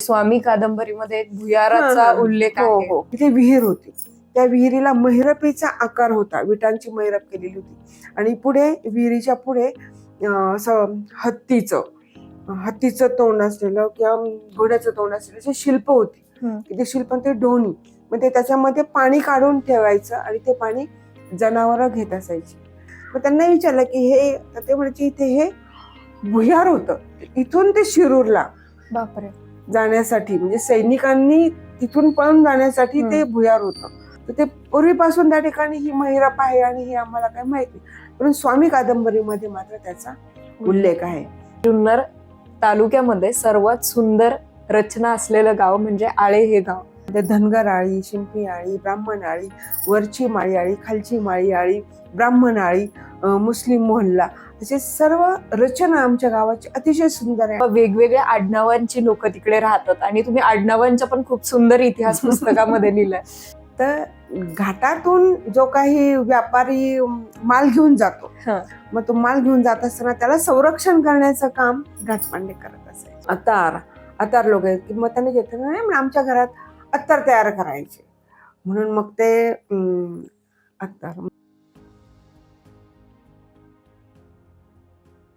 स्वामी कादंबरीमध्ये एक भुयाराचा उल्लेख हो आहे. हो, तिथे विहीर होती. त्या विहिरीला महिरपीचा आकार होता, विटांची महिरप केलेली होती. आणि पुढे विहिरीच्या पुढे असं हत्तीचं तोंड असलेलं किंवा घोड्याचं तोंड असलेलं अशी शिल्प होती. ते शिल्प ते डोणी, मग ते त्याच्यामध्ये पाणी काढून ठेवायचं आणि ते पाणी जनावरं घेत असायची. मग त्यांना विचारलं की हे, ते म्हणायचे इथे हे भुयार होतं. इथून ते शिरूरला बापरे. जाण्यासाठी, म्हणजे सैनिकांनी तिथून पळून जाण्यासाठी ते भुयार होतं. तर ते पूर्वीपासून त्या ठिकाणी ही महिरप आहे आणि हे आम्हाला काय माहिती, पण स्वामी कादंबरीमध्ये मात्र त्याचा उल्लेख आहे. जुन्नर तालुक्यामध्ये सर्वात सुंदर रचना असलेलं गाव म्हणजे आळे हे गाव. ते धनगर आळी, शिंपी आळी, ब्राह्मण आळी, वरची माळी आळी, खालची माळी आळी, ब्राह्मण आळी, मुस्लिम मोहल्ला, असे सर्व रचना आमच्या गावाची अतिशय सुंदर आहे. वेगवेगळ्या आडनावांची लोक तिकडे राहतात आणि तुम्ही आडनावांचा पण खूप सुंदर इतिहास पुस्तकामध्ये लिहिलाय. तर घाटातून जो काही व्यापारी माल घेऊन जातो, मग तो माल घेऊन जात असताना त्याला संरक्षण करण्याचं काम घाटपांडे करत असायचे. अतार लोक आहेत की मग त्यांनी घेतलं नाही, आमच्या घरात अत्तर तयार करायचे म्हणून मग ते अत्तर,